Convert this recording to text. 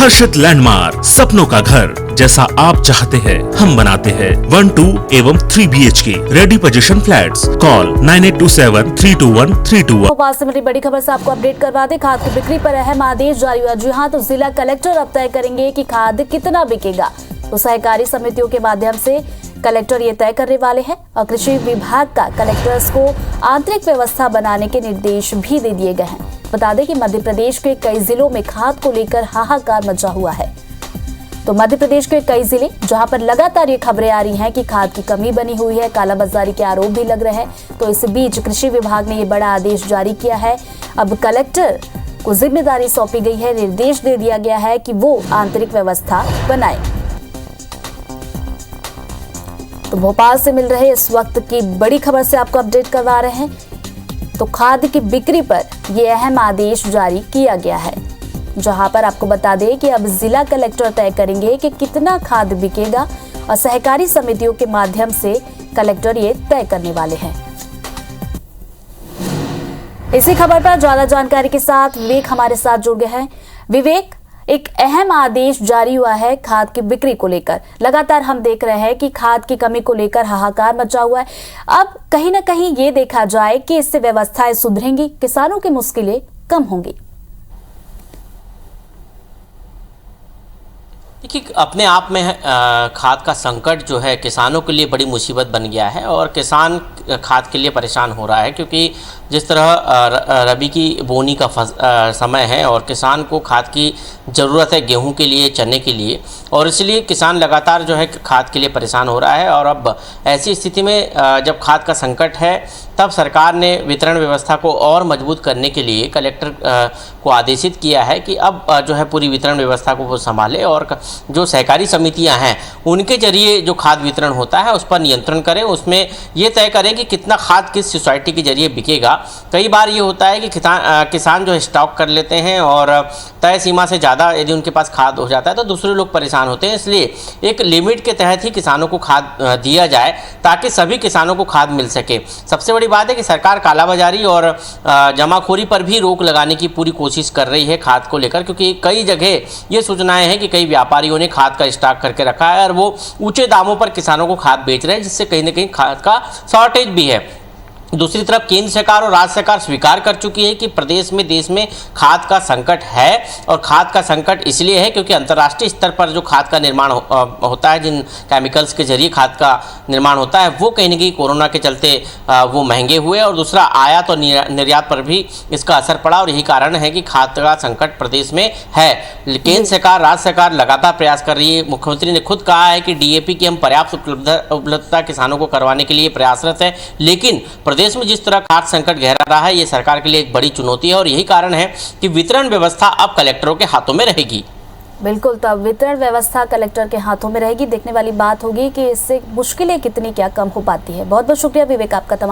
हर्षित landmark, सपनों का घर जैसा आप चाहते हैं हम बनाते हैं। 1, 2 एवं 3 BHK ready position flats. Call 9827321321। Bhopal से मिली बड़ी खबर से आपको अपडेट करवा दें। खाद की बिक्री पर अहम आदेश जारी हुआ। जी हाँ, तो जिला कलेक्टर अब तय करेंगे कि खाद कितना बिकेगा। तो सहकारी समितियों के माध्यम से कलेक्टर ये तय करने वाले हैं और कृषि विभाग का कलेक्टर्स को आंतरिक व्यवस्था बनाने के निर्देश भी दे दिए गए हैं। बता दें कि मध्य प्रदेश के कई जिलों में खाद को लेकर हाहाकार मचा हुआ है। तो मध्य प्रदेश के कई जिले जहां पर लगातार ये खबरें आ रही हैं कि खाद की कमी बनी हुई है, कालाबाजारी के आरोप भी लग रहे हैं। तो इस बीच कृषि विभाग ने ये बड़ा आदेश जारी किया है। अब कलेक्टर को जिम्मेदारी सौंपी गई है, निर्देश दे दिया गया है कि वो आंतरिक व्यवस्था बनाए। तो भोपाल से मिल रहे इस वक्त की बड़ी खबर से आपको अपडेट करवा रहे हैं। तो खाद की बिक्री पर यह अहम आदेश जारी किया गया है, जहां पर आपको बता दें कि अब जिला कलेक्टर तय करेंगे कि कितना खाद बिकेगा और सहकारी समितियों के माध्यम से कलेक्टर ये तय करने वाले हैं। इसी खबर पर ज्यादा जानकारी के साथ विवेक हमारे साथ जुड़ गए हैं। विवेक, एक अहम आदेश जारी हुआ है खाद की बिक्री को लेकर। लगातार हम देख रहे हैं कि खाद की कमी को लेकर हाहाकार मचा हुआ है। अब कहीं ना कहीं ये देखा जाए कि इससे व्यवस्थाएं सुधरेंगी, किसानों की मुश्किलें कम होंगी। देखिए, अपने आप में खाद का संकट जो है किसानों के लिए बड़ी मुसीबत बन गया है और किसान खाद के लिए परेशान हो रहा है, क्योंकि जिस तरह रबी की बोनी का समय है और किसान को खाद की ज़रूरत है गेहूं के लिए, चने के लिए, और इसलिए किसान लगातार जो है खाद के लिए परेशान हो रहा है। और अब ऐसी स्थिति में जब खाद का संकट है, तब सरकार ने वितरण व्यवस्था को और मजबूत करने के लिए कलेक्टर को आदेशित किया है कि अब जो है पूरी वितरण व्यवस्था को वो संभाले और जो सहकारी समितियां हैं उनके जरिए जो खाद वितरण होता है उस पर नियंत्रण करें। उसमें ये तय करें कि कितना खाद किस सोसाइटी के जरिए बिकेगा। कई बार ये होता है कि किसान जो स्टॉक कर लेते हैं और तय सीमा से ज़्यादा यदि उनके पास खाद हो जाता है तो दूसरे लोग परेशान होते हैं। इसलिए एक लिमिट के तहत ही किसानों को खाद दिया जाए ताकि सभी किसानों को खाद मिल सके। सबसे बड़ी बात है कि सरकार कालाबाजारी और जमाखोरी पर भी रोक लगाने की पूरी कोशिश कर रही है खाद को लेकर, क्योंकि कई जगह ये सूचनाएं हैं कि कई व्यापारियों ने खाद का स्टॉक करके रखा है और वो ऊंचे दामों पर किसानों को खाद बेच रहे हैं, जिससे कहीं ना कहीं खाद का शॉर्टेज भी है। दूसरी तरफ केंद्र सरकार और राज्य सरकार स्वीकार कर चुकी है कि प्रदेश में, देश में खाद का संकट है। और खाद का संकट इसलिए है क्योंकि अंतर्राष्ट्रीय स्तर पर जो खाद का निर्माण होता है, जिन केमिकल्स के जरिए खाद का निर्माण होता है, वो कहीं ना कहीं कोरोना के चलते वो महंगे हुए और दूसरा आयात और निर्यात पर भी इसका असर पड़ा। और यही कारण है कि खाद का संकट प्रदेश में है। केंद्र सरकार, राज्य सरकार लगातार प्रयास कर रही है। मुख्यमंत्री ने खुद कहा है कि DAP की हम पर्याप्त उपलब्धता किसानों को करवाने के लिए प्रयासरत है, लेकिन प्रदेश में जिस तरह खाद संकट गहरा रहा है, ये सरकार के लिए एक बड़ी चुनौती है और यही कारण है कि वितरण व्यवस्था अब कलेक्टरों के हाथों में रहेगी। बिल्कुल, तो अब वितरण व्यवस्था कलेक्टर के हाथों में रहेगी। देखने वाली बात होगी कि इससे मुश्किलें कितनी क्या कम हो पाती है। बहुत बहुत शुक्रिया विवेक आपका तमाम